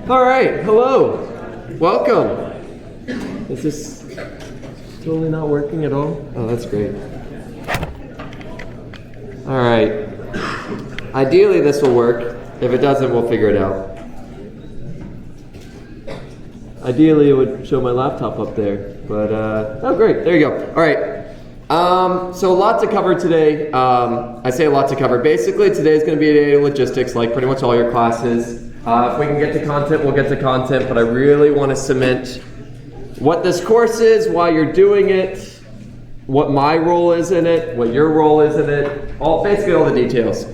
All right, hello, welcome. Is this totally not working at all? Oh, that's great. All right. Ideally, this will work. If it doesn't, we'll figure it out. Ideally, it would show my laptop up there, but oh, great. There you go. All right. So a lot to cover today. I say a lot to cover. Basically, today is going to be a day of logistics, like pretty much all your classes. If we can get to content, we'll get to content, but I really want to cement what this course is, why you're doing it, what my role is in it, what your role is in it, basically all the details.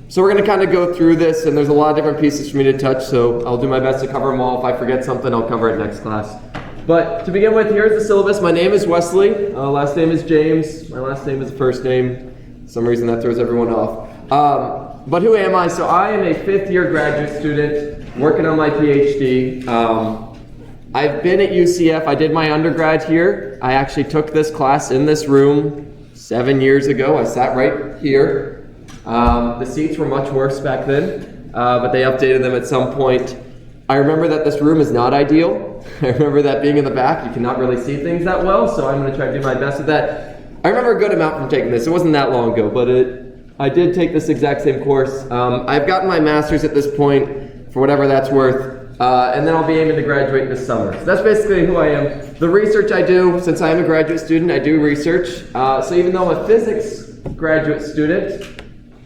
So we're going to kind of go through this, and there's a lot of different pieces for me to touch, so I'll do my best to cover them all. If I forget something, I'll cover it next class. But to begin with, here's the syllabus. My name is Wesley. Last name is James. My last name is the first name. For some reason that throws everyone off. But who am I? So I am a fifth-year graduate student working on my PhD. I've been at UCF. I did my undergrad here. I actually took this class in this room 7 years ago. I sat right here. The seats were much worse back then, but they updated them at some point. I remember that this room is not ideal. I remember that being in the back, you cannot really see things that well, so I'm going to try to do my best with that. I remember a good amount from taking this. It wasn't that long ago, but I did take this exact same course. I've gotten my master's at this point, for whatever that's worth, and then I'll be aiming to graduate this summer. So that's basically who I am. The research I do, since I am a graduate student, I do research. So even though I'm a physics graduate student,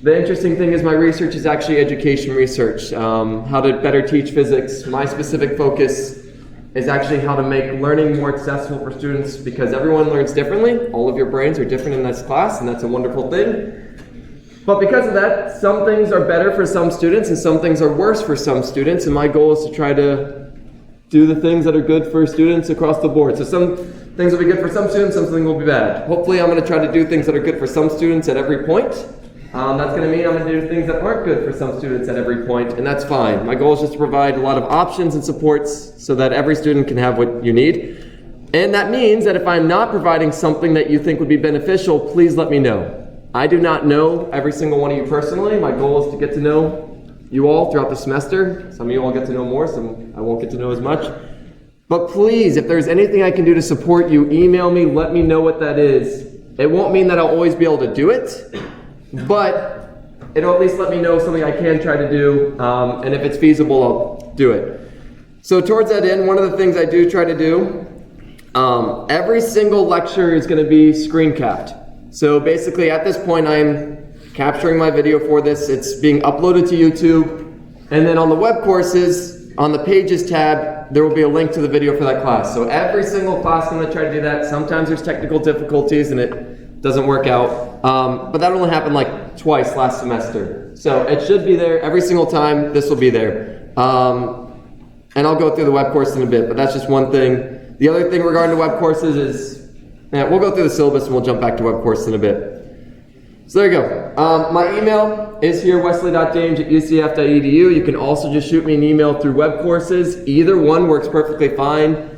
the interesting thing is my research is actually education research, how to better teach physics. My specific focus is actually how to make learning more accessible for students, because everyone learns differently. All of your brains are different in this class, and that's a wonderful thing. But because of that, some things are better for some students and some things are worse for some students, and my goal is to try to do the things that are good for students across the board. So some things will be good for some students, some things will be bad. Hopefully I'm going to try to do things that are good for some students at every point. That's going to mean I'm going to do things that aren't good for some students at every point, and that's fine. My goal is just to provide a lot of options and supports so that every student can have what you need. And that means that if I'm not providing something that you think would be beneficial, please let me know. I do not know every single one of you personally. My goal is to get to know you all throughout the semester. Some of you all get to know more, some I won't get to know as much. But please, if there's anything I can do to support you, email me, let me know what that is. It won't mean that I'll always be able to do it, but it'll at least let me know something I can try to do, and if it's feasible, I'll do it. So towards that end, one of the things I do try to do, every single lecture is going to be screen capped. So basically at this point I'm capturing my video for this, it's being uploaded to YouTube, and then on the web courses, on the Pages tab, there will be a link to the video for that class. So every single class I'm going to try to do that. Sometimes there's technical difficulties and it doesn't work out, but that only happened like twice last semester. So it should be there every single time. This will be there. And I'll go through the web course in a bit, but that's just one thing. The other thing regarding the web courses is, we'll go through the syllabus and we'll jump back to web course in a bit. So there you go. My email is here, wesley.james@ucf.edu. You can also just shoot me an email through web courses. Either one works perfectly fine.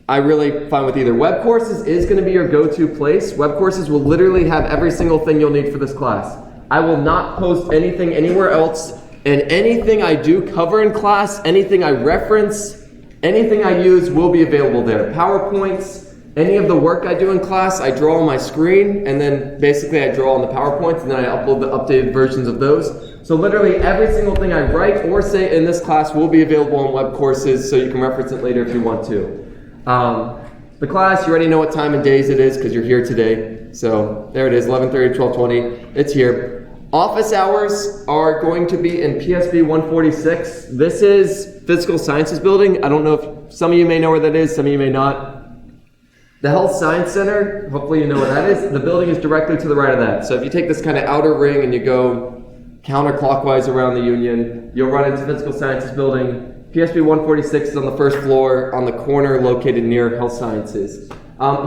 I really find with either. Web courses is going to be your go-to place. Web courses will literally have every single thing you'll need for this class. I will not post anything anywhere else, and anything I do cover in class, anything I reference, anything I use will be available there. PowerPoints, any of the work I do in class, I draw on my screen, and then basically I draw on the PowerPoints, and then I upload the updated versions of those. So literally every single thing I write or say in this class will be available on web courses, so you can reference it later if you want to. The class, you already know what time and days it is because you're here today. So there it is, 11:30 to 12:20. It's here. Office hours are going to be in PSB 146. This is Physical Sciences Building. I don't know if some of you may know where that is, some of you may not. The Health Science Center, hopefully you know what that is. The building is directly to the right of that. So if you take this kind of outer ring and you go counterclockwise around the Union, you'll run into Physical Sciences Building. PSB 146 is on the first floor on the corner located near Health Sciences.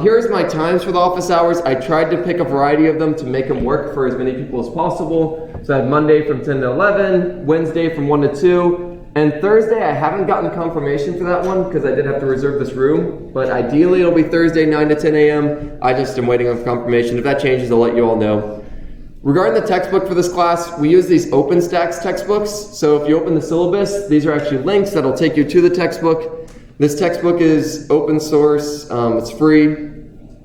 Here's my times for the office hours. I tried to pick a variety of them to make them work for as many people as possible. So I had Monday from 10 to 11, Wednesday from 1 to 2, and Thursday I haven't gotten confirmation for that one because I did have to reserve this room, but ideally it'll be Thursday 9 to 10 a.m. I just am waiting on confirmation. If that changes, I'll let you all know. Regarding the textbook for this class, we use these OpenStax textbooks. So if you open the syllabus, these are actually links that'll take you to the textbook. This textbook is open source, it's free,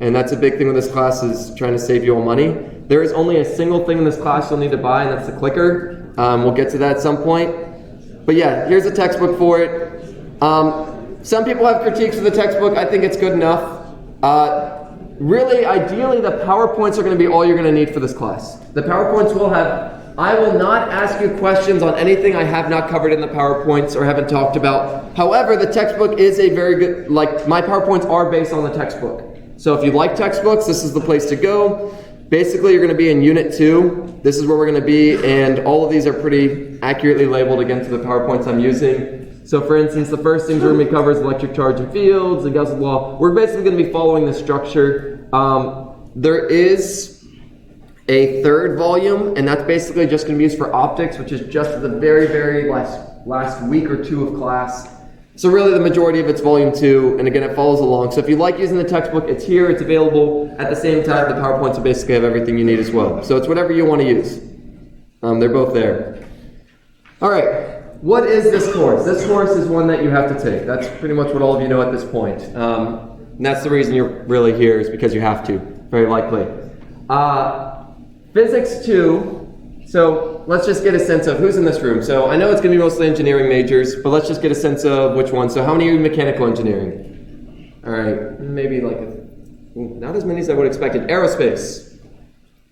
and that's a big thing with this class is trying to save you all money. There is only a single thing in this class you'll need to buy, and that's the clicker. We'll get to that at some point. But yeah, here's a textbook for it. Some people have critiques of the textbook. I think it's good enough. Really, ideally, the PowerPoints are going to be all you're going to need for this class. The PowerPoints will have, I will not ask you questions on anything I have not covered in the PowerPoints or haven't talked about. However, the textbook is a very good, like my PowerPoints are based on the textbook. So if you like textbooks, this is the place to go. Basically, you're going to be in Unit 2. This is where we're going to be, and all of these are pretty accurately labeled against the PowerPoints I'm using. So for instance, the first things we're going to be covering is electric charge and fields and Gauss's law. We're basically going to be following the structure. There is a third volume, and that's basically just going to be used for optics, which is just the very, very last week or two of class. So really the majority of it's volume 2, and again, it follows along. So if you like using the textbook, it's here, it's available. At the same time, the PowerPoints will basically have everything you need as well. So it's whatever you want to use. They're both there. All right. What is this course? This course is one that you have to take. That's pretty much what all of you know at this point. And that's the reason you're really here is because you have to, very likely. Physics 2, so let's just get a sense of who's in this room. So I know it's going to be mostly engineering majors, but let's just get a sense of which one. So how many are in mechanical engineering? All right, maybe like, not as many as I would have expected. Aerospace.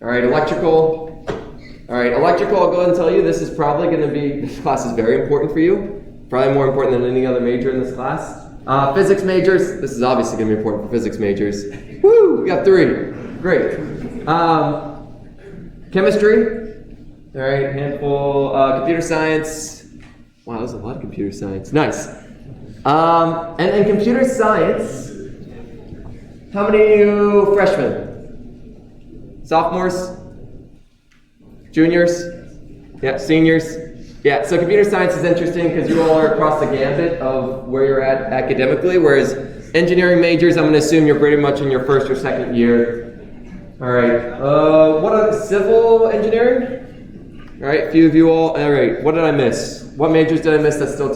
All right, electrical. All right, electrical, I'll go ahead and tell you, this is probably going to be, this class is very important for you. Probably more important than any other major in this class. Physics majors, this is obviously going to be important for physics majors. Woo, we got 3. Great. Chemistry. All right, handful. Computer science. Wow, there's a lot of computer science. Nice. And in computer science, how many of you freshmen? Sophomores? Juniors? Yeah, seniors? Yeah, so computer science is interesting because you all are across the gambit of where you're at academically, whereas engineering majors, I'm going to assume you're pretty much in your first or second year. All right, what are civil engineering? All right, a few of you all. All right, what did I miss? What majors did I miss that's still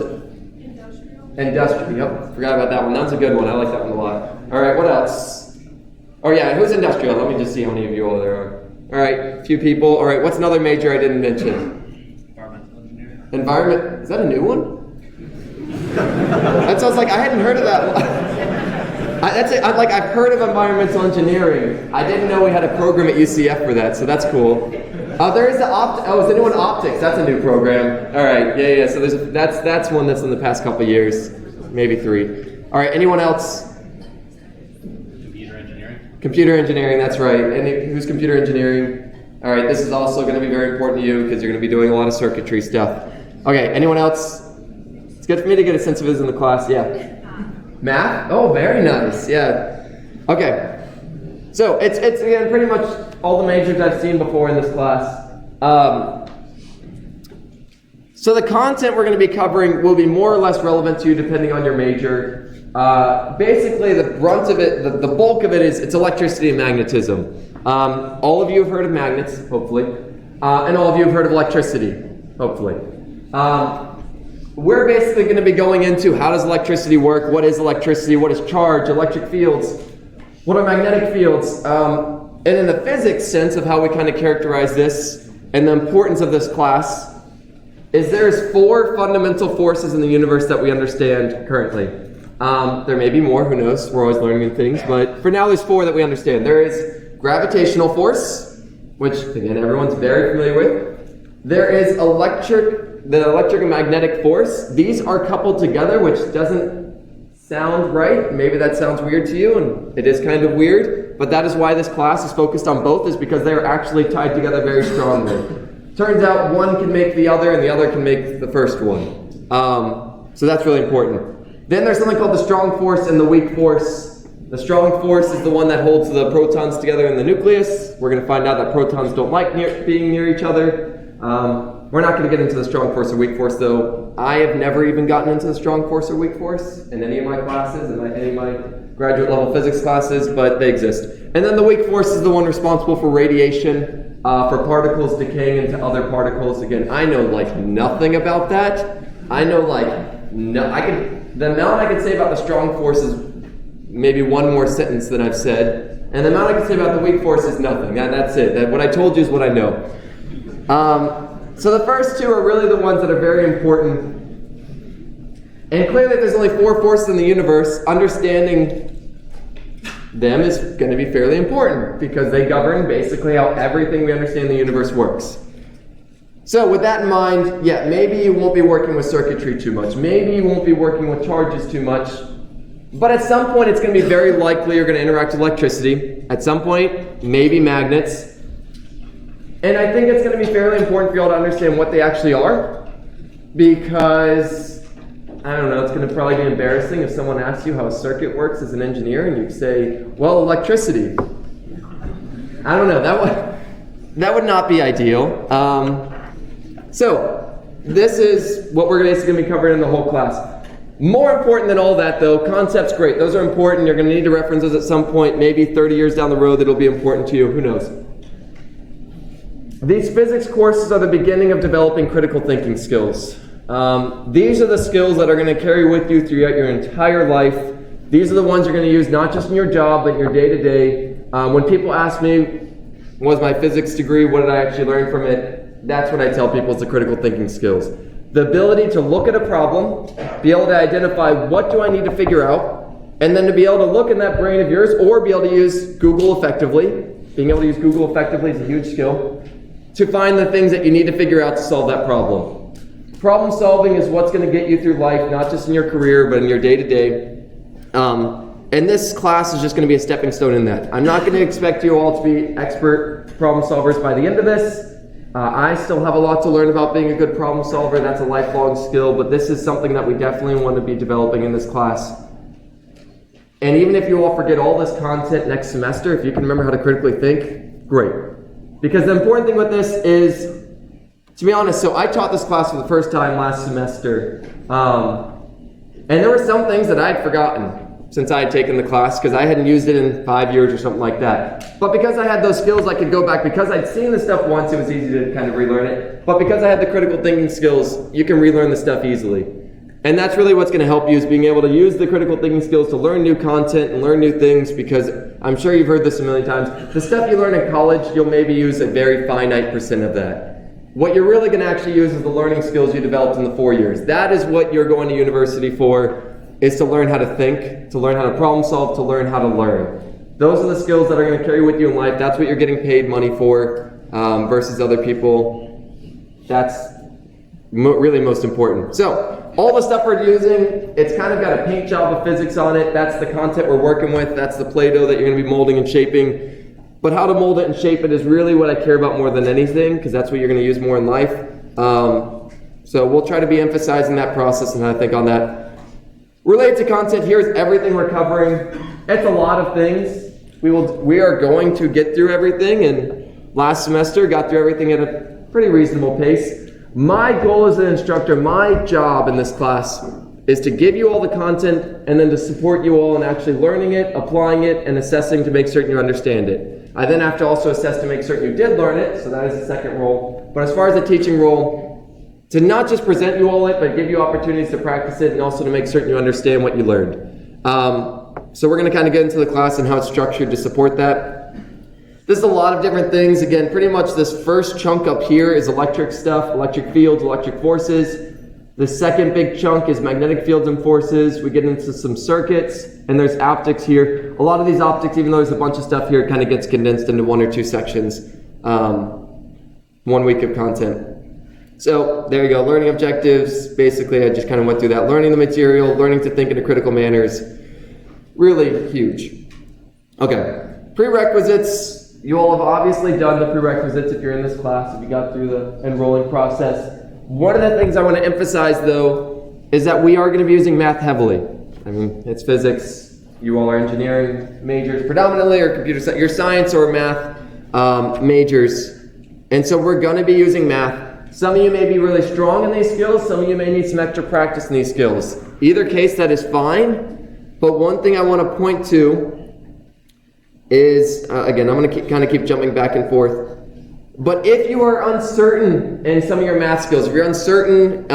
Industrial, yep, forgot about that one. That's a good one, I like that one a lot. All right, what else? Oh yeah, who's industrial? Let me just see how many of you all there are. All right, a few people. All right, what's another major I didn't mention? Environmental engineering. Environment, is that a new one? That sounds like I hadn't heard of that one. I've heard of environmental engineering. I didn't know we had a program at UCF for that, so that's cool. There is the is anyone optics? That's a new program. All right, yeah. So that's one that's in the past couple years, maybe 3. All right, anyone else? Computer engineering, that's right. And who's computer engineering? All right, this is also going to be very important to you because you're going to be doing a lot of circuitry stuff. Okay, anyone else? It's good for me to get a sense of who's in the class. Yeah. Math? Oh, very nice. Yeah. Okay. So it's again pretty much all the majors I've seen before in this class. So the content we're going to be covering will be more or less relevant to you depending on your major. Basically, the brunt of it, the bulk of it is it's electricity and magnetism. All of you have heard of magnets, hopefully, and all of you have heard of electricity, hopefully. We're basically going to be going into how does electricity work, what is electricity, what is charge, electric fields, what are magnetic fields, and in the physics sense of how we kind of characterize this and the importance of this class is there's 4 fundamental forces in the universe that we understand currently. There may be more, who knows, we're always learning new things, but for now there's 4 that we understand. There is gravitational force, which again everyone's very familiar with. There is the electric and magnetic force. These are coupled together, which doesn't sound right. Maybe that sounds weird to you, and it is kind of weird, but that is why this class is focused on both, is because they're actually tied together very strongly. Turns out one can make the other, and the other can make the first one. So that's really important. Then there's something called the strong force and the weak force. The strong force is the one that holds the protons together in the nucleus. We're going to find out that protons don't like being near each other. We're not going to get into the strong force or weak force, though. I have never even gotten into the strong force or weak force in any of my classes, in any of my graduate level physics classes, but they exist. And then the weak force is the one responsible for radiation. for particles decaying into other particles. Again, I know like nothing about that. I know like the amount I can say about the strong force is maybe one more sentence than I've said, and the amount I can say about the weak force is nothing. That's it. What I told you is what I know. So the first two are really the ones that are very important. And clearly, if there's only 4 forces in the universe, understanding them is going to be fairly important because they govern basically how everything we understand in the universe works. So with that in mind, yeah, maybe you won't be working with circuitry too much. Maybe you won't be working with charges too much. But at some point, it's going to be very likely you're going to interact with electricity. At some point, maybe magnets. And I think it's going to be fairly important for you all to understand what they actually are. Because, I don't know, it's going to probably be embarrassing if someone asks you how a circuit works as an engineer and you say, well, electricity. I don't know, that would not be ideal. So, this is what we're basically going to be covering in the whole class. More important than all that, though, concepts, great. Those are important. You're going to need to reference those at some point. Maybe 30 years down the road, that'll be important to you. Who knows? These physics courses are the beginning of developing critical thinking skills. These are the skills that are going to carry with you throughout your entire life. These are the ones you're going to use not just in your job, but in your day-to-day. When people ask me, what was my physics degree? What did I actually learn from it? That's what I tell people is the critical thinking skills. The ability to look at a problem, be able to identify what do I need to figure out, and then to be able to look in that brain of yours or be able to use Google effectively. Being able to use Google effectively is a huge skill. To find the things that you need to figure out to solve that problem. Problem solving is what's going to get you through life, not just in your career, but in your day-to-day. And this class is just going to be a stepping stone in that. I'm not going to expect you all to be expert problem solvers by the end of this. I still have a lot to learn about being a good problem solver. That's a lifelong skill, but this is something that we definitely want to be developing in this class. And even if you all forget all this content next semester, if you can remember how to critically think, great. Because the important thing with this is, to be honest, so I taught this class for the first time last semester. And there were some things that I had forgotten since I had taken the class because I hadn't used it in 5 years or something like that. But because I had those skills, I could go back. Because I'd seen the stuff once, it was easy to kind of relearn it. But because I had the critical thinking skills, you can relearn the stuff easily. And that's really what's going to help you is being able to use the critical thinking skills to learn new content and learn new things because I'm sure you've heard this a million times. The stuff you learn in college, you'll maybe use a very finite % of that. What you're really going to actually use is the learning skills you developed in the 4 years. That is what you're going to university for. Is to learn how to think, to learn how to problem solve, to learn how to learn. Those are the skills that are going to carry with you in life. That's what you're getting paid money for versus other people. That's really most important. So, all the stuff we're using, it's kind of got a paint job of physics on it. That's the content we're working with. That's the Play-Doh that you're going to be molding and shaping. But how to mold it and shape it is really what I care about more than anything because that's what you're going to use more in life. So we'll try to be emphasizing that process and how to think on that. Related to content, here's everything we're covering. It's a lot of things. We are going to get through everything, and last semester got through everything at a pretty reasonable pace. My goal as an instructor, my job in this class, is to give you all the content and then to support you all in actually learning it, applying it, and assessing to make certain you understand it. I then have to also assess to make certain you did learn it, so that is the second role. But as far as the teaching role, to not just present you all it, but give you opportunities to practice it and also to make certain you understand what you learned. So we're going to kind of get into the class and how it's structured to support that. This is a lot of different things. Again, pretty much this first chunk up here is electric stuff, electric fields, electric forces. The second big chunk is magnetic fields and forces. We get into some circuits, and there's optics here. A lot of these optics, even though there's a bunch of stuff here, it kind of gets condensed into 1 or 2 sections. 1 week of content. So there you go, learning objectives. Basically, I just kind of went through that. Learning the material, learning to think in a critical manner is really huge. Okay, prerequisites. You all have obviously done the prerequisites if you're in this class, if you got through the enrolling process. One of the things I want to emphasize, though, is that we are going to be using math heavily. I mean, it's physics. You all are engineering majors predominantly, or computer science, your science or math majors. And so we're going to be using math. Some of you may be really strong in these skills. Some of you may need some extra practice in these skills. Either case, that is fine. But one thing I want to point to is, again, I'm going to keep jumping back and forth. But if you are uncertain in some of your math skills, if you're uncertain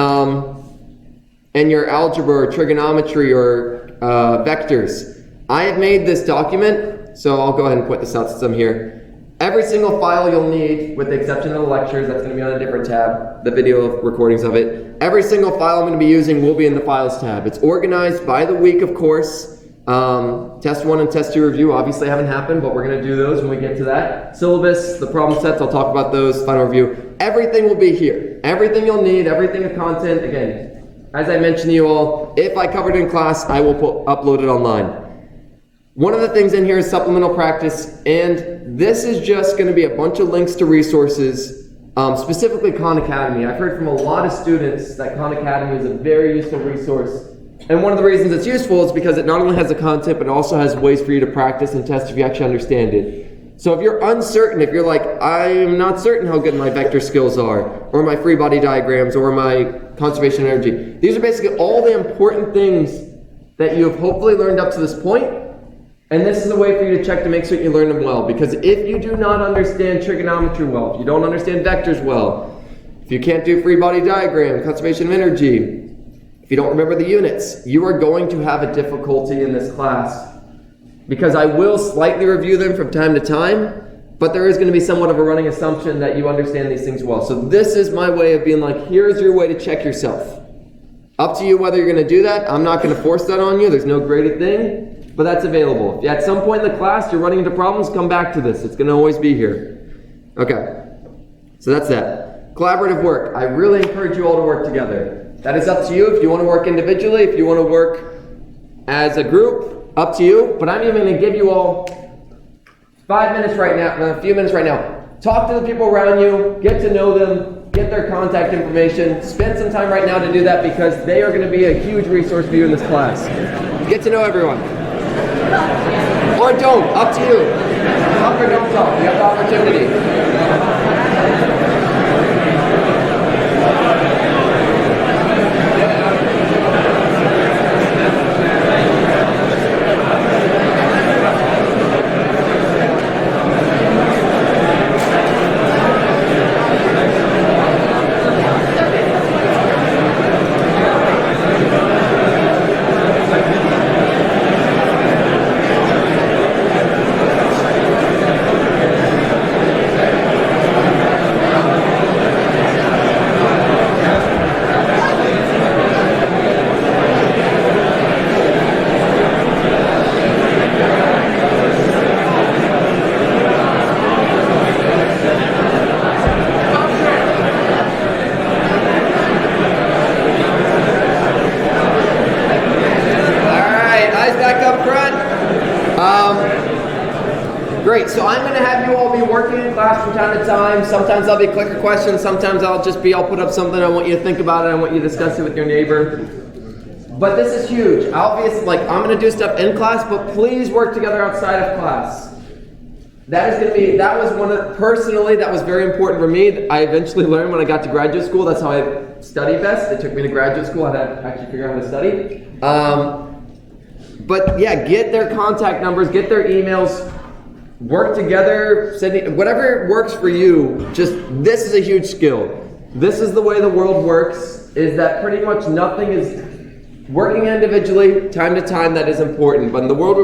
in your algebra or trigonometry or vectors, I have made this document, so I'll go ahead and put this out since I'm here. Every single file you'll need, with the exception of the lectures, that's going to be on a different tab, the video recordings of it. Every single file I'm going to be using will be in the Files tab. It's organized by the week, of course. Test 1 and Test 2 review obviously haven't happened, but we're going to do those when we get to that. Syllabus, the problem sets, I'll talk about those, final review. Everything will be here. Everything you'll need, everything of content. Again, as I mentioned to you all, if I covered it in class, I will upload it online. One of the things in here is supplemental practice, and this is just going to be a bunch of links to resources, specifically Khan Academy. I've heard from a lot of students that Khan Academy is a very useful resource. And one of the reasons it's useful is because it not only has the content, but it also has ways for you to practice and test if you actually understand it. So if you're uncertain, if you're like, I'm not certain how good my vector skills are, or my free body diagrams, or my conservation of energy, these are basically all the important things that you have hopefully learned up to this point. And this is a way for you to check to make sure you learn them well. Because if you do not understand trigonometry well, if you don't understand vectors well, if you can't do free body diagram, conservation of energy, if you don't remember the units, you are going to have a difficulty in this class. Because I will slightly review them from time to time, but there is going to be somewhat of a running assumption that you understand these things well. So this is my way of being like, here's your way to check yourself. Up to you whether you're going to do that. I'm not going to force that on you. There's no graded thing, but that's available. If at some point in the class you're running into problems, come back to this. It's going to always be here. Okay, so that's that. Collaborative work. I really encourage you all to work together. That is up to you. If you want to work individually, if you want to work as a group, up to you. But I'm even going to give you all 5 minutes right now, a few minutes right now. Talk to the people around you, get to know them, get their contact information. Spend some time right now to do that because they are going to be a huge resource for you in this class. Get to know everyone. Or don't, up to you. Talk or don't talk, you have the opportunity. Great, so I'm going to have you all be working in class from time to time. Sometimes I'll be clicker questions, sometimes I'll put up something, I want you to think about it, I want you to discuss it with your neighbor. But this is huge. Obviously, I'm going to do stuff in class, but please work together outside of class. That was very important for me. I eventually learned when I got to graduate school, that's how I study best. It took me to graduate school, I had to actually figure out how to study. But yeah, get their contact numbers, get their emails, work together, whatever works for you. This is a huge skill. This is the way the world works, is that pretty much nothing is working individually, time to time, that is important. But in the world we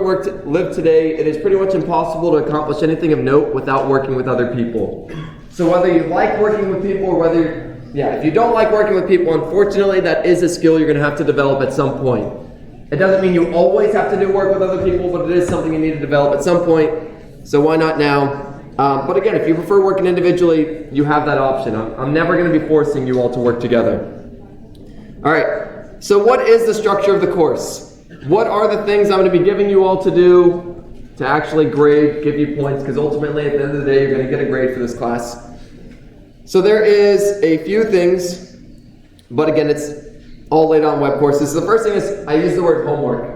live today, it is pretty much impossible to accomplish anything of note without working with other people. So whether you like working with people or if you don't like working with people, unfortunately, that is a skill you're going to have to develop at some point. It doesn't mean you always have to do work with other people, but it is something you need to develop at some point. So why not now? But again, if you prefer working individually, you have that option. I'm never going to be forcing you all to work together. All right, so what is the structure of the course? What are the things I'm going to be giving you all to do to actually grade, give you points? Because ultimately, at the end of the day, you're going to get a grade for this class. So there is a few things, but again, it's all laid on web courses. So the first thing is I use the word homework.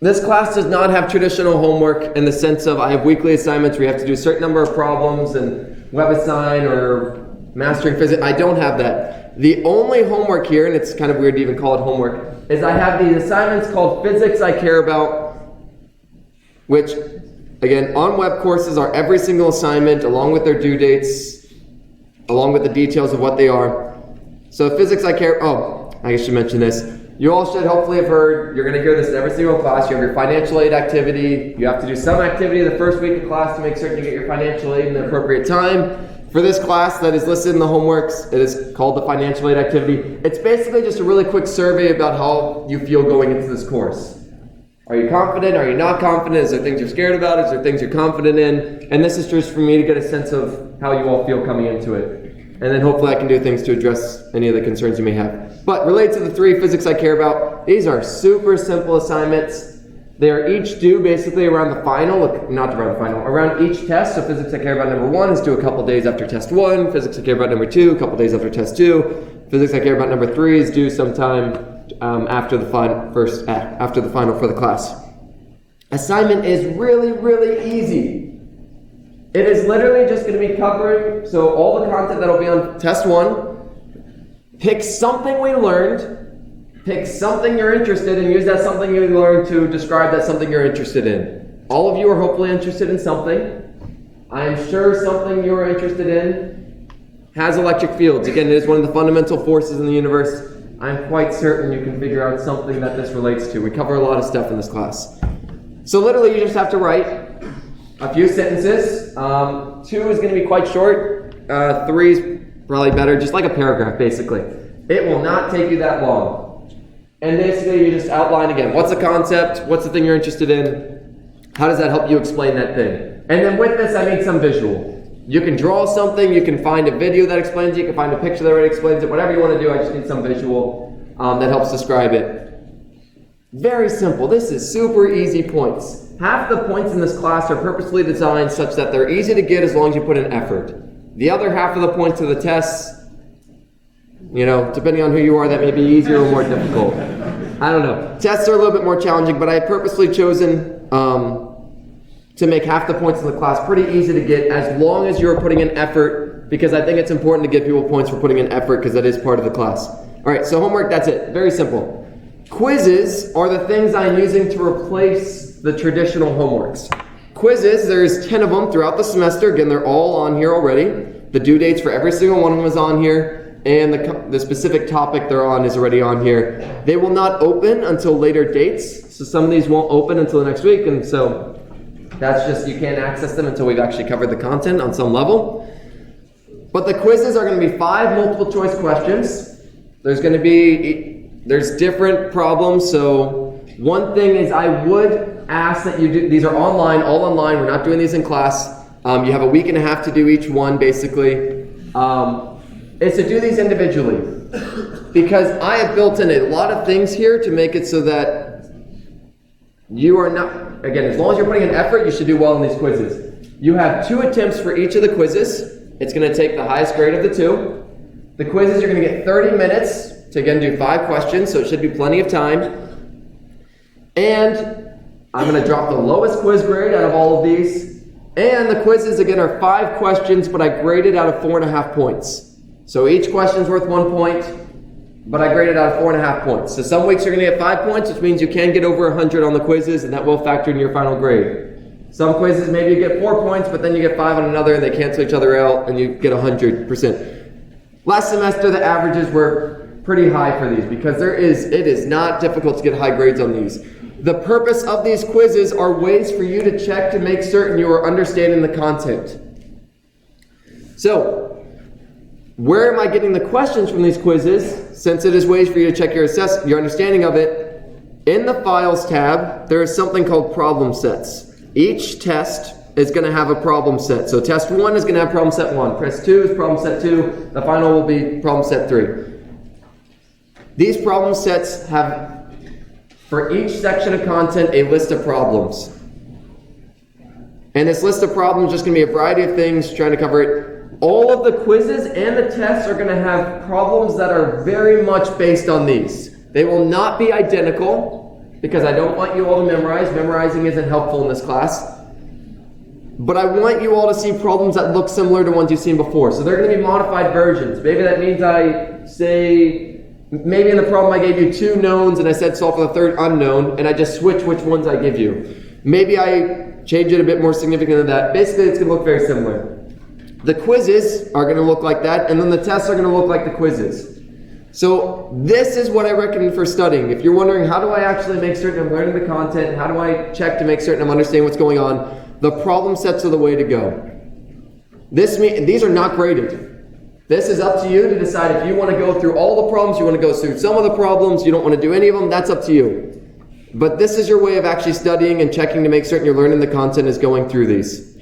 This class does not have traditional homework in the sense of I have weekly assignments where you have to do a certain number of problems and WebAssign or mastering physics. I don't have that. The only homework here, and it's kind of weird to even call it homework, is I have these assignments called Physics I Care About, which Again, on web courses are every single assignment along with their due dates, along with the details of what they are. So physics I care, I should mention this. You all should hopefully have heard, you're going to hear this in every single class, you have your financial aid activity, you have to do some activity the first week of class to make certain you get your financial aid in the appropriate time. For this class that is listed in the homeworks, it is called the financial aid activity. It's basically just a really quick survey about how you feel going into this course. Are you confident? Are you not confident? Is there things you're scared about? Is there things you're confident in? And this is just for me to get a sense of how you all feel coming into it. And then hopefully I can do things to address any of the concerns you may have. But related to the 3 physics I care about, these are super simple assignments. They are each due basically around the final, around each test. So physics I care about number 1 is due a couple days after test 1. Physics I care about number 2, a couple days after test 2. Physics I care about number 3 is due sometime after the final for the class. Assignment is really, really easy. It is literally just going to be covering, so all the content that will be on test 1, pick something we learned, pick something you're interested in, use that something you learned to describe that something you're interested in. All of you are hopefully interested in something. I am sure something you're interested in has electric fields. Again, it is one of the fundamental forces in the universe. I'm quite certain you can figure out something that this relates to. We cover a lot of stuff in this class. So literally you just have to write a few sentences. 2 is going to be quite short. 3 is probably better, just like a paragraph basically. It will not take you that long. And basically you just outline again, what's the concept, what's the thing you're interested in, how does that help you explain that thing. And then with this I need some visual. You can draw something, you can find a video that explains it, you can find a picture that already explains it, whatever you want to do, I just need some visual that helps describe it. Very simple. This is super easy points. Half the points in this class are purposely designed such that they're easy to get as long as you put in effort. The other half of the points of the tests, depending on who you are, that may be easier or more difficult. I don't know. Tests are a little bit more challenging, but I have purposely chosen to make half the points in the class pretty easy to get as long as you're putting in effort, because I think it's important to give people points for putting in effort because that is part of the class. All right, so homework, that's it. Very simple. Quizzes are the things I'm using to replace the traditional homeworks. Quizzes, there's 10 of them throughout the semester. Again, they're all on here already. The due dates for every single one of them is on here, and the specific topic they're on is already on here. They will not open until later dates, so some of these won't open until the next week, and so that's just, you can't access them until we've actually covered the content on some level. But the quizzes are going to be 5 multiple choice questions. There's different problems, so one thing is I would ask that you do, these are online, all online, we're not doing these in class. You have a week and a half to do each one, basically. Is to do these individually. Because I have built in a lot of things here to make it so that you are not, again, as long as you're putting in effort, you should do well in these quizzes. You have 2 attempts for each of the quizzes. It's going to take the highest grade of the 2. The quizzes, you're going to get 30 minutes to, again, do 5 questions, so it should be plenty of time. And I'm going to drop the lowest quiz grade out of all of these. And the quizzes, again, are 5 questions, but I graded out of 4.5 points. So each question is worth 1 point, but I graded out of 4.5 points. So some weeks you're going to get 5 points, which means you can get over 100 on the quizzes, and that will factor in your final grade. Some quizzes, maybe you get 4 points, but then you get 5 on another, and they cancel each other out, and you get 100%. Last semester, the averages were pretty high for these, because it is not difficult to get high grades on these. The purpose of these quizzes are ways for you to check to make certain you are understanding the content. So, where am I getting the questions from these quizzes? Since it is ways for you to check your understanding of it, in the Files tab, there is something called problem sets. Each test is going to have a problem set. So test 1 is going to have problem set 1. Test 2 is problem set 2. The final will be problem set 3. These problem sets have, for each section of content, a list of problems. And this list of problems is just going to be a variety of things, trying to cover it. All of the quizzes and the tests are going to have problems that are very much based on these. They will not be identical, because I don't want you all to memorize. Memorizing isn't helpful in this class. But I want you all to see problems that look similar to ones you've seen before. So they're going to be modified versions. Maybe that means maybe in the problem I gave you 2 knowns and I said solve for the 3rd unknown, and I just switch which ones I give you. Maybe I change it a bit more significant than that. Basically, it's going to look very similar. The quizzes are going to look like that, and then the tests are going to look like the quizzes. So this is what I recommend for studying. If you're wondering, how do I actually make certain I'm learning the content? How do I check to make certain I'm understanding what's going on? The problem sets are the way to go. These are not graded. This is up to you to decide if you want to go through all the problems, you want to go through some of the problems, you don't want to do any of them, that's up to you. But this is your way of actually studying and checking to make certain you're learning the content is going through these.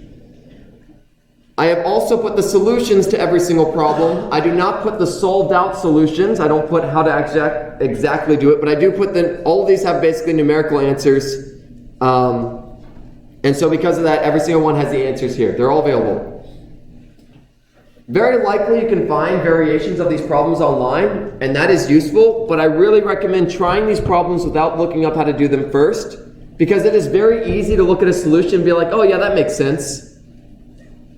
I have also put the solutions to every single problem. I do not put the solved out solutions. I don't put how to exactly do it, but I do put all of these have basically numerical answers. And so because of that, every single one has the answers here. They're all available. Very likely you can find variations of these problems online, and that is useful, but I really recommend trying these problems without looking up how to do them first, because it is very easy to look at a solution and be like, oh yeah, that makes sense,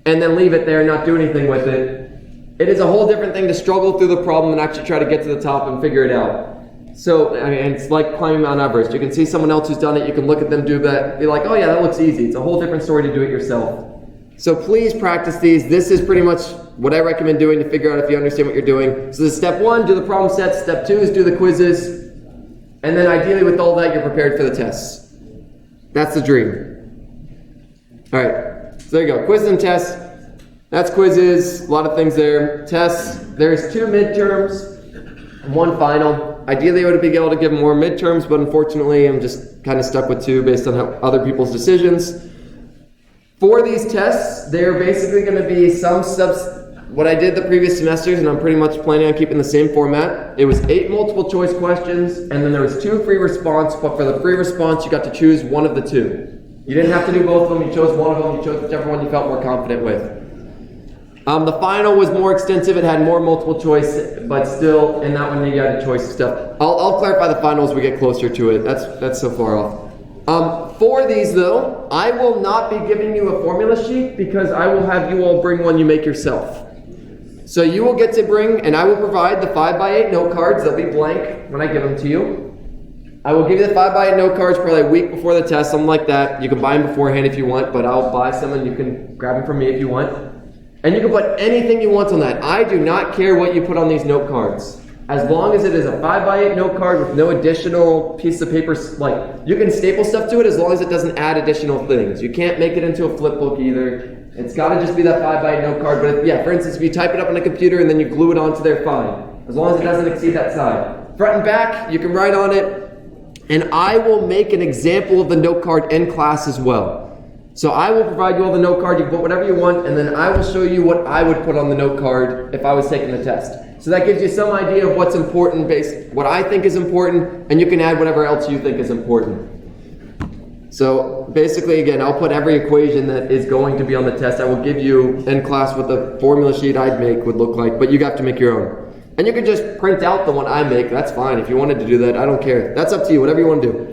and then leave it there and not do anything with it. It is a whole different thing to struggle through the problem and actually try to get to the top and figure it out. So, I mean, it's like climbing Mount Everest. You can see someone else who's done it, you can look at them do that, be like, oh yeah, that looks easy. It's a whole different story to do it yourself. So please practice these. This is pretty much what I recommend doing to figure out if you understand what you're doing. So this is step 1, do the problem sets. Step 2 is do the quizzes. And then ideally with all that, you're prepared for the tests. That's the dream. All right, so there you go. Quizzes and tests. That's quizzes, a lot of things there. Tests, there's 2 midterms and 1 final. Ideally, I would be able to give more midterms, but unfortunately, I'm just kind of stuck with 2 based on other people's decisions. For these tests, they're basically going to be what I did the previous semesters, and I'm pretty much planning on keeping the same format. It was 8 multiple choice questions, and then there was 2 free response, but for the free response, you got to choose one of the 2. You didn't have to do both of them, you chose one of them, you chose whichever one you felt more confident with. The final was more extensive, it had more multiple choice, but still, in that one you got a choice of stuff. I'll clarify the final as we get closer to it, that's so far off. For these though, I will not be giving you a formula sheet because I will have you all bring one you make yourself. So you will get to bring, and I will provide the 5x8 note cards. They'll be blank when I give them to you. I will give you the 5x8 note cards probably a week before the test, something like that. You can buy them beforehand if you want, but I'll buy some and you can grab them from me if you want. And you can put anything you want on that. I do not care what you put on these note cards. As long as it is a 5x8 note card with no additional piece of paper, like you can staple stuff to it as long as it doesn't add additional things. You can't make it into a flip book either. It's got to just be that 5x8 note card. But for instance, if you type it up on a computer and then you glue it onto there, fine. As long as it doesn't exceed that side. Front and back, you can write on it. And I will make an example of the note card in class as well. So I will provide you all the note card, you can put whatever you want, and then I will show you what I would put on the note card if I was taking the test. So that gives you some idea of what's important, what I think is important, and you can add whatever else you think is important. So basically, again, I'll put every equation that is going to be on the test. I will give you in class what the formula sheet I'd make would look like, but you have to make your own. And you can just print out the one I make, that's fine. If you wanted to do that, I don't care. That's up to you, whatever you want to do.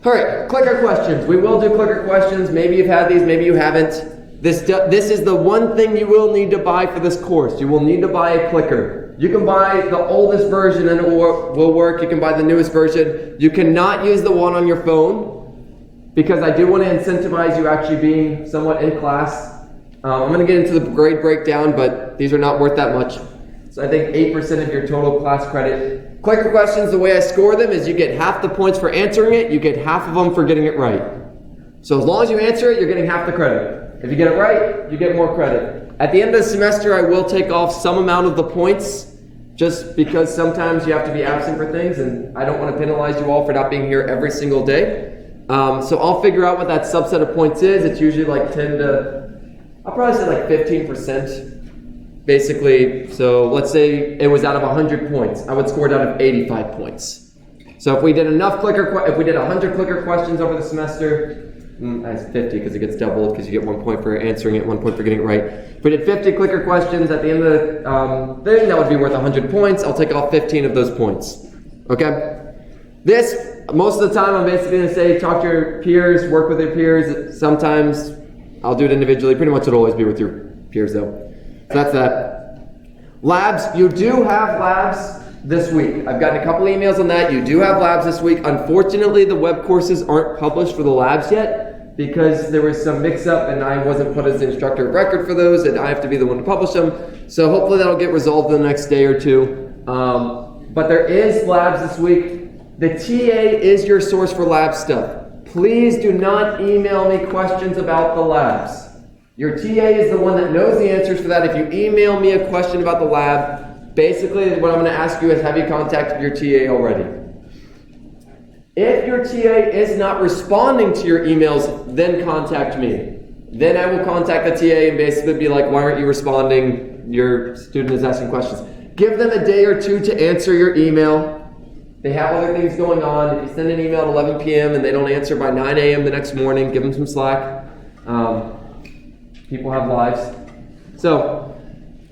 All right, clicker questions. We will do clicker questions. Maybe you've had these, maybe you haven't. This is the one thing you will need to buy for this course. You will need to buy a clicker. You can buy the oldest version and it will work. You can buy the newest version. You cannot use the one on your phone because I do want to incentivize you actually being somewhat in class. I'm going to get into the grade breakdown, but these are not worth that much. So I think 8% of your total class credit. Clicker questions, the way I score them is you get half the points for answering it, you get half of them for getting it right. So as long as you answer it, you're getting half the credit. If you get it right, you get more credit. At the end of the semester, I will take off some amount of the points just because sometimes you have to be absent for things and I don't want to penalize you all for not being here every single day. So I'll figure out what that subset of points is. It's usually like 10 to, I'll probably say like 15%. Basically, so let's say it was out of 100 points. I would score it out of 85 points. So if we did enough if we did 100 clicker questions over the semester, that's 50 because it gets doubled because you get 1 point for answering it, 1 point for getting it right. If we did 50 clicker questions at the end of the thing, that would be worth 100 points. I'll take off 15 of those points. Okay? This, most of the time, I'm basically going to say talk to your peers, work with your peers. Sometimes I'll do it individually. Pretty much it'll always be with your peers though. So that's that. Labs, you do have labs this week. I've gotten a couple emails on that. You do have labs this week. Unfortunately, the web courses aren't published for the labs yet. because there was some mix-up and I wasn't put as the instructor of record for those, and I have to be the one to publish them. So hopefully that'll get resolved in the next day or two. But there is labs this week. The TA is your source for lab stuff. Please do not email me questions about the labs. Your TA is the one that knows the answers for that. If you email me a question about the lab, basically what I'm going to ask you is, have you contacted your TA already? If your TA is not responding to your emails, then contact me. Then I will contact the TA and basically be like, why aren't you responding? Your student is asking questions. Give them a day or two to answer your email. They have other things going on. If you send an email at 11 p.m. and they don't answer by 9 a.m. the next morning, give them some slack. People have lives. So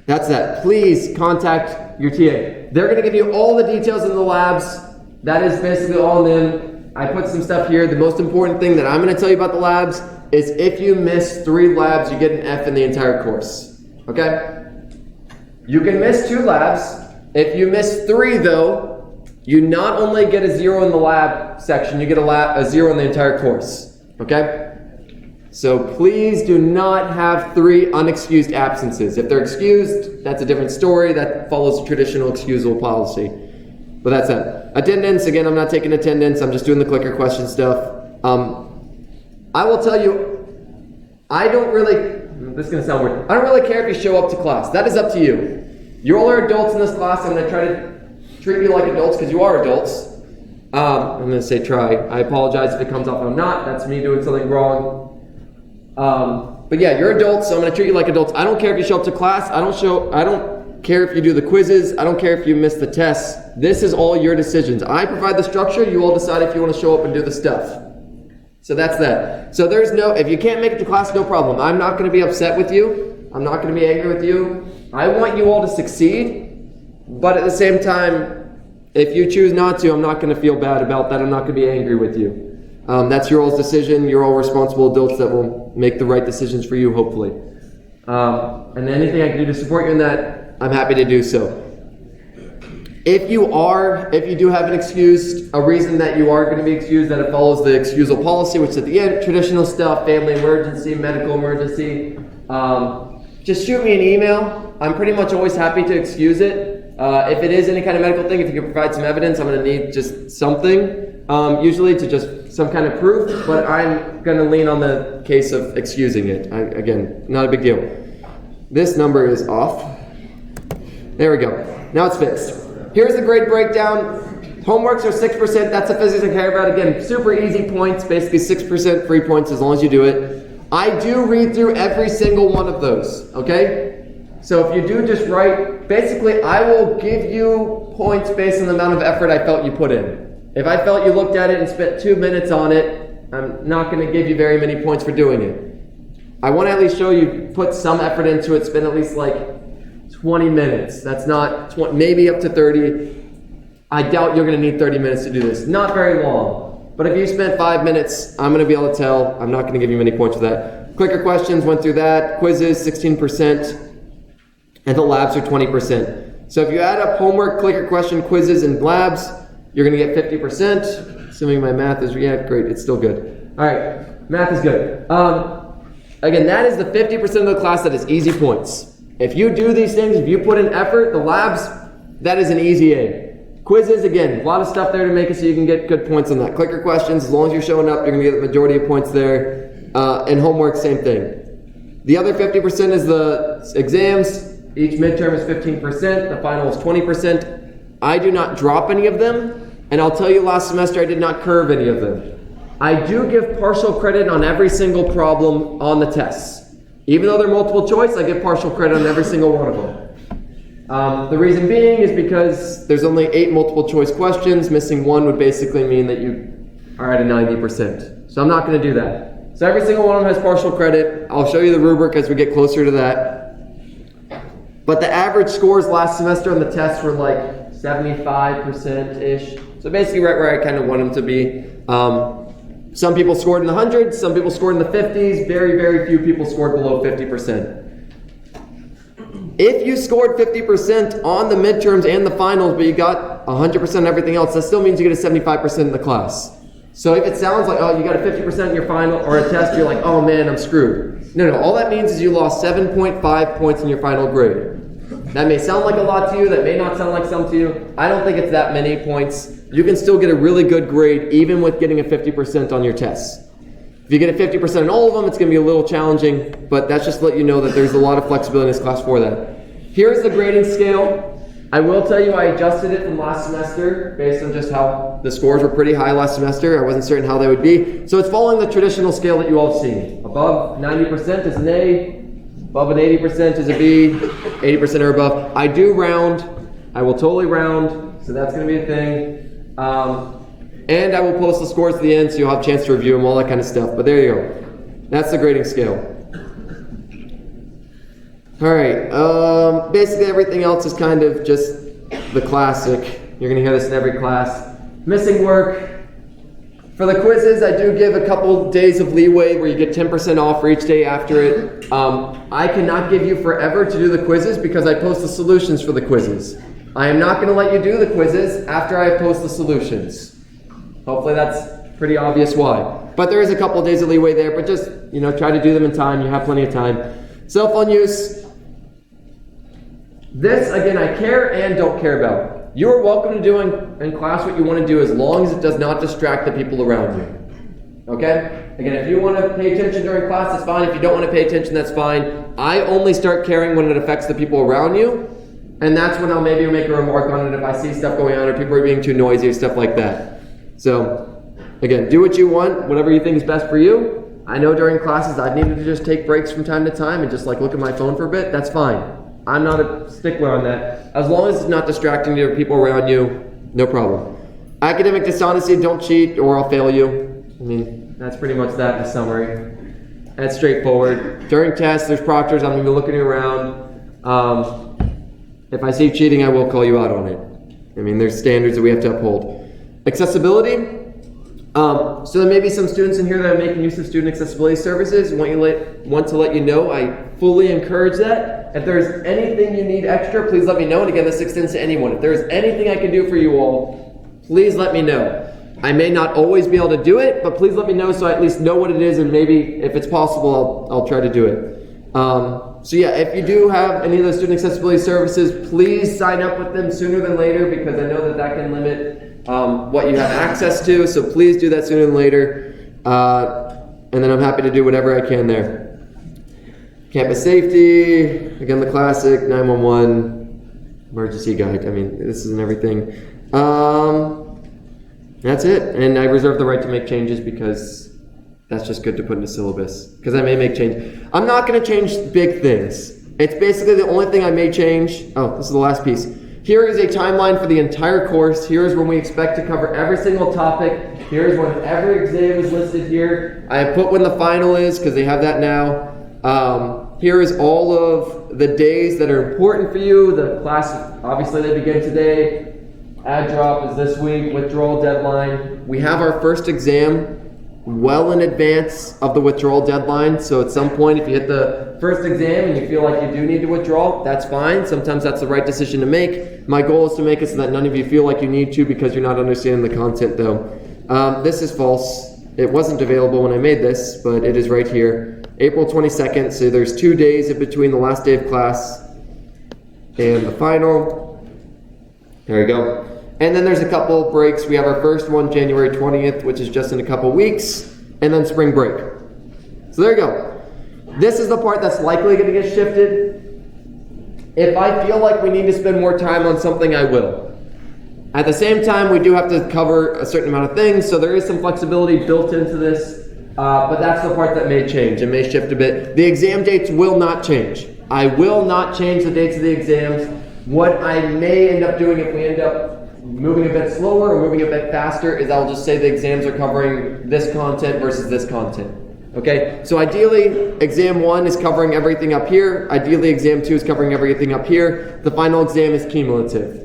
that's that. Please contact your TA. They're going to give you all the details in the labs. That is basically all in them. I put some stuff here. The most important thing that I'm going to tell you about the labs is if you miss 3 labs, you get an F in the entire course. Okay? You can miss 2 labs. If you miss 3, though, you not only get a 0 in the lab section, you get a 0 in the entire course. Okay? So please do not have 3 unexcused absences. If they're excused, that's a different story. That follows traditional excusable policy. But that's it. Attendance, again, I'm not taking attendance. I'm just doing the clicker question stuff. I will tell you, this is going to sound weird. I don't really care if you show up to class. That is up to you. You all are adults in this class. I'm going to try to treat you like adults because you are adults. I'm going to say try. I apologize if it comes off I'm not. That's me doing something wrong. But yeah, you're adults, so I'm going to treat you like adults. I don't care if you show up to class. I don't care if you do the quizzes. I don't care if you miss the tests. This is all your decisions. I provide the structure. You all decide if you want to show up and do the stuff. So that's that. So if you can't make it to class, no problem. I'm not going to be upset with you. I'm not going to be angry with you. I want you all to succeed. But at the same time, if you choose not to, I'm not going to feel bad about that. I'm not going to be angry with you. That's your all's decision. You're all responsible adults that will make the right decisions for you, hopefully. And anything I can do to support you in that, I'm happy to do so. If you do have an excused, a reason that you are going to be excused, then it follows the excusal policy, which is at the end, traditional stuff, family emergency, medical emergency. Just shoot me an email. I'm pretty much always happy to excuse it. If it is any kind of medical thing, if you can provide some evidence, I'm going to need just something, usually to just some kind of proof, but I'm going to lean on the case of excusing it. Again, not a big deal. This number is off. There we go. Now it's fixed. Here's the grade breakdown. Homeworks are 6%. That's the physics I care about. Again, super easy points, basically 6% free points as long as you do it. I do read through every single one of those, okay? So if you do just write, basically I will give you points based on the amount of effort I felt you put in. If I felt you looked at it and spent 2 minutes on it, I'm not going to give you very many points for doing it. I want to at least show you put some effort into it, spend at least like 20 minutes. That's not, maybe up to 30. I doubt you're going to need 30 minutes to do this. Not very long. But if you spent 5 minutes, I'm going to be able to tell. I'm not going to give you many points for that. Clicker questions, went through that. Quizzes, 16%. And the labs are 20%. So if you add up homework, clicker question, quizzes, and labs, you're going to get 50%. Assuming my math is, yeah, great. It's still good. All right. Math is good. Again, that is the 50% of the class that is easy points. If you do these things, if you put in effort, the labs, that is an easy A. Quizzes, again, a lot of stuff there to make it so you can get good points on that. Clicker questions, as long as you're showing up, you're going to get the majority of points there. And homework, same thing. The other 50% is the exams. Each midterm is 15%. The final is 20%. I do not drop any of them. And I'll tell you, last semester I did not curve any of them. I do give partial credit on every single problem on the tests. Even though they're multiple choice, I give partial credit on every single one of them. The reason being is because there's only 8 multiple choice questions. Missing 1 would basically mean that you are at a 90%. So I'm not going to do that. So every single one of them has partial credit. I'll show you the rubric as we get closer to that. But the average scores last semester on the tests were like 75%-ish. So basically right where I kind of want them to be. Some people scored in the hundreds, some people scored in the 50s, very, very few people scored below 50%. If you scored 50% on the midterms and the finals, but you got 100% everything else, that still means you get a 75% in the class. So if it sounds like, oh, you got a 50% in your final or a test, you're like, oh man, I'm screwed. No, all that means is you lost 7.5 points in your final grade. That may sound like a lot to you, that may not sound like some to you. I don't think it's that many points. You can still get a really good grade even with getting a 50% on your tests. If you get a 50% in all of them, it's going to be a little challenging, but that's just to let you know that there's a lot of flexibility in this class for that. Here's the grading scale. I will tell you I adjusted it from last semester based on just how the scores were pretty high last semester. I wasn't certain how they would be. So it's following the traditional scale that you all have seen. Above 90% is an A, above an 80% is a B, 80% or above. I do round. I will totally round, so that's going to be a thing. And I will post the scores at the end so you'll have a chance to review them, all that kind of stuff. But there you go. That's the grading scale. Alright, basically everything else is kind of just the classic. You're going to hear this in every class. Missing work. For the quizzes, I do give a couple days of leeway where you get 10% off for each day after it. I cannot give you forever to do the quizzes because I post the solutions for the quizzes. I am not going to let you do the quizzes after I post the solutions. Hopefully that's pretty obvious why. But there is a couple days of leeway there, but just, try to do them in time. You have plenty of time. Cell phone use. This, again, I care and don't care about. You are welcome to do in class what you want to do as long as it does not distract the people around you. Okay? Again, if you want to pay attention during class, that's fine. If you don't want to pay attention, that's fine. I only start caring when it affects the people around you, and that's when I'll maybe make a remark on it if I see stuff going on or people are being too noisy or stuff like that. So, again, do what you want, whatever you think is best for you. I know during classes I've needed to just take breaks from time to time and just look at my phone for a bit. That's fine. I'm not a stickler on that. As long as it's not distracting the people around you, no problem. Academic dishonesty, don't cheat or I'll fail you. I mean, that's pretty much that in summary. That's straightforward. During tests, there's proctors, I'm going to be looking around. If I see cheating, I will call you out on it. I mean, there's standards that we have to uphold. Accessibility. So there may be some students in here that are making use of student accessibility services. Want to let you know I fully encourage that. If there's anything you need extra, please let me know. And again, this extends to anyone. If there's anything I can do for you all, please let me know. I may not always be able to do it, but please let me know so I at least know what it is, and maybe if it's possible, I'll try to do it. So yeah, if you do have any of those student accessibility services, please sign up with them sooner than later because I know that can limit what you have access to, so please do that sooner than later. And then I'm happy to do whatever I can there. Campus safety, again the classic, 911, emergency guide. I mean, this isn't everything. That's it, and I reserve the right to make changes because that's just good to put in a syllabus, because I may make change. I'm not going to change big things. It's basically the only thing I may change. Oh, this is the last piece. Here is a timeline for the entire course. Here is when we expect to cover every single topic. Here is when every exam is listed here. I have put when the final is because they have that now. Here is all of the days that are important for you. The class, obviously they begin today. Add drop is this week. Withdrawal deadline. We have our first exam well in advance of the withdrawal deadline. So at some point, if you hit the first exam and you feel like you do need to withdraw, that's fine. Sometimes that's the right decision to make. My goal is to make it so that none of you feel like you need to because you're not understanding the content though. This is false. It wasn't available when I made this, but it is right here. April 22nd, so there's 2 days in between the last day of class and the final. There you go. And then there's a couple breaks. We have our first one January 20th, which is just in a couple weeks, and then spring break. So there you go. This is the part that's likely going to get shifted. If I feel like we need to spend more time on something, I will. At the same time, we do have to cover a certain amount of things, so there is some flexibility built into this, but that's the part that may change. It may shift a bit. The exam dates will not change. I will not change the dates of the exams. What I may end up doing if we end up moving a bit slower or moving a bit faster is I'll just say the exams are covering this content versus this content. Okay, so ideally, exam 1 is covering everything up here. Ideally, exam 2 is covering everything up here. The final exam is cumulative.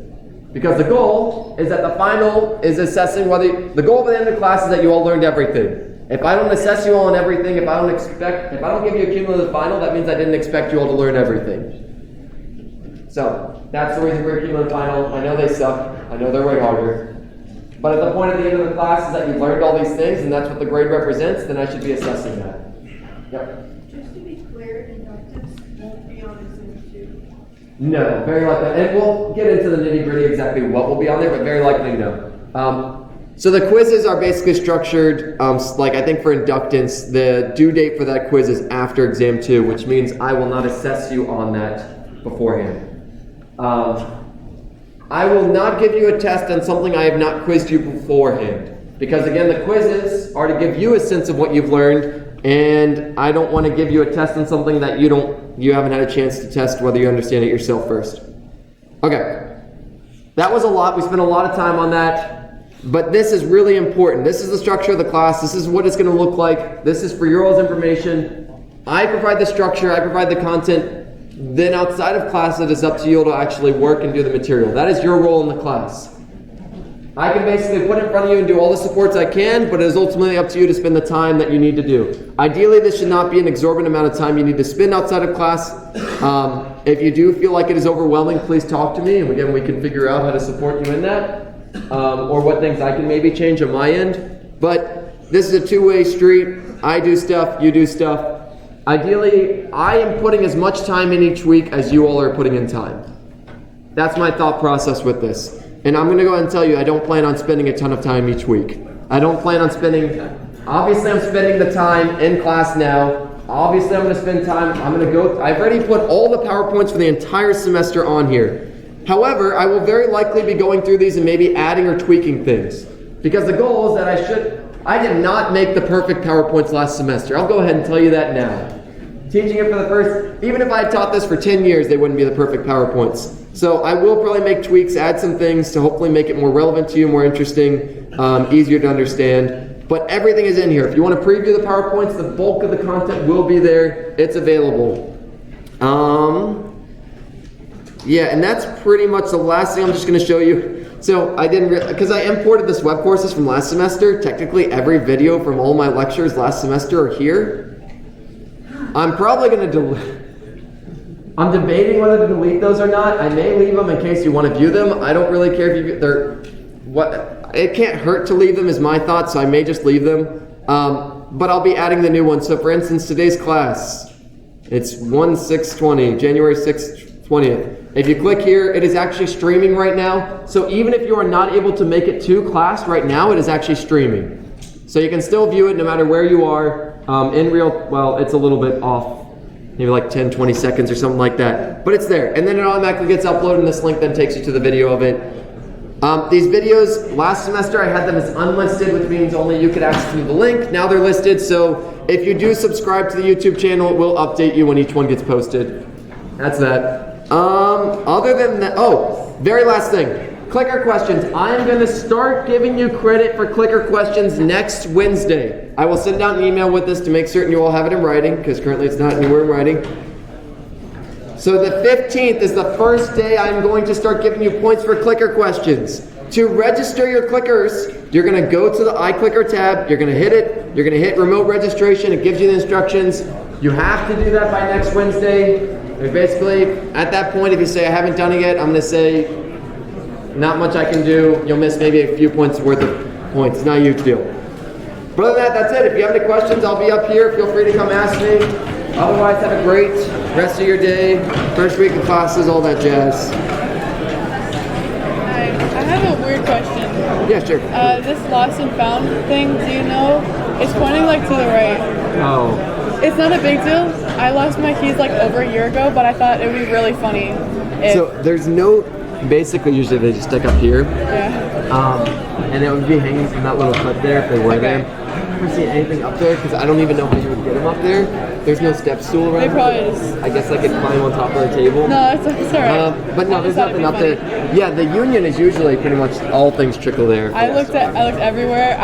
Because the goal is that the final is assessing the goal by the end of the class is that you all learned everything. If I don't assess you all on everything, if I don't give you a cumulative final, that means I didn't expect you all to learn everything. So, that's the reason for a cumulative final. I know they suck. I know they're way harder. But if the point at the end of the class is that you've learned all these things and that's what the grade represents, then I should be assessing that. Yep. Just to be clear, inductives won't be on Exam 2. No, very likely. And we'll get into the nitty-gritty exactly what will be on there, but very likely no. So the quizzes are basically structured, like I think for inductance, the due date for that quiz is after Exam 2, which means I will not assess you on that beforehand. I will not give you a test on something I have not quizzed you beforehand. Because again, the quizzes are to give you a sense of what you've learned, and I don't want to give you a test on something that you haven't had a chance to test whether you understand it yourself first. Okay. That was a lot. We spent a lot of time on that. But this is really important. This is the structure of the class. This is what it's going to look like. This is for your all's information. I provide the structure. I provide the content. Then outside of class, it is up to you to actually work and do the material. That is your role in the class. I can basically put it in front of you and do all the supports I can, but it is ultimately up to you to spend the time that you need to do. Ideally, this should not be an exorbitant amount of time you need to spend outside of class. If you do feel like it is overwhelming, please talk to me, and again, we can figure out how to support you in that, or what things I can maybe change on my end. But this is a two-way street. I do stuff, you do stuff. Ideally, I am putting as much time in each week as you all are putting in time. That's my thought process with this. And I'm going to go ahead and tell you, I don't plan on spending a ton of time each week. I don't plan on spending, obviously I'm spending the time in class now. Obviously I'm going to spend time, I've already put all the PowerPoints for the entire semester on here. However, I will very likely be going through these and maybe adding or tweaking things. Because the goal is that I did not make the perfect PowerPoints last semester. I'll go ahead and tell you that now. Teaching it for the first, even if I had taught this for 10 years, they wouldn't be the perfect PowerPoints. So I will probably make tweaks, add some things to hopefully make it more relevant to you, more interesting, easier to understand. But everything is in here. If you want to preview the PowerPoints, the bulk of the content will be there. It's available. Yeah, and that's pretty much the last thing I'm just going to show you. So I didn't, because I imported this web courses from last semester. Technically, every video from all my lectures last semester are here. I'm probably going to I'm debating whether to delete those or not. I may leave them in case you want to view them. I don't really care if it can't hurt to leave them is my thought, so I may just leave them. But I'll be adding the new ones. So for instance, today's class, it's 1/6/20, January 6th, 20th. If you click here, it is actually streaming right now. So even if you are not able to make it to class right now, it is actually streaming. So you can still view it no matter where you are. It's a little bit off, maybe like 10, 20 seconds or something like that. But it's there. And then it automatically gets uploaded, and this link then takes you to the video of it. These videos, last semester I had them as unlisted, which means only you could access them to the link. Now they're listed, so if you do subscribe to the YouTube channel, it will update you when each one gets posted. That's that. Other than that, very last thing. Clicker questions. I am going to start giving you credit for clicker questions next Wednesday. I will send out an email with this to make certain you all have it in writing, because currently it's not anywhere in writing. So the 15th is the first day I'm going to start giving you points for clicker questions. To register your clickers, you're going to go to the iClicker tab, you're going to hit it, you're going to hit remote registration, it gives you the instructions. You have to do that by next Wednesday. There's basically, at that point, if you say I haven't done it yet, I'm going to say, not much I can do. You'll miss maybe a few points worth of points. It's not a huge deal. But other than that, that's it. If you have any questions, I'll be up here. Feel free to come ask me. Otherwise, have a great rest of your day. First week of classes, all that jazz. Hi, I have a weird question. Yeah, sure. This lost and found thing, do you know? It's pointing like to the right. Oh. It's not a big deal. I lost my keys like over a year ago, but I thought it would be really funny if... So there's no... Basically, usually they just stick up here. Yeah. And it would be hanging from that little clip there if they were there. I've never seen anything up there because I don't even know how you would get them up there. There's no step stool around. They probably just... I guess I could climb on top of a table. No, it's alright. But no, there's nothing up there. Yeah, the Union is usually pretty much all things trickle there. I looked everywhere.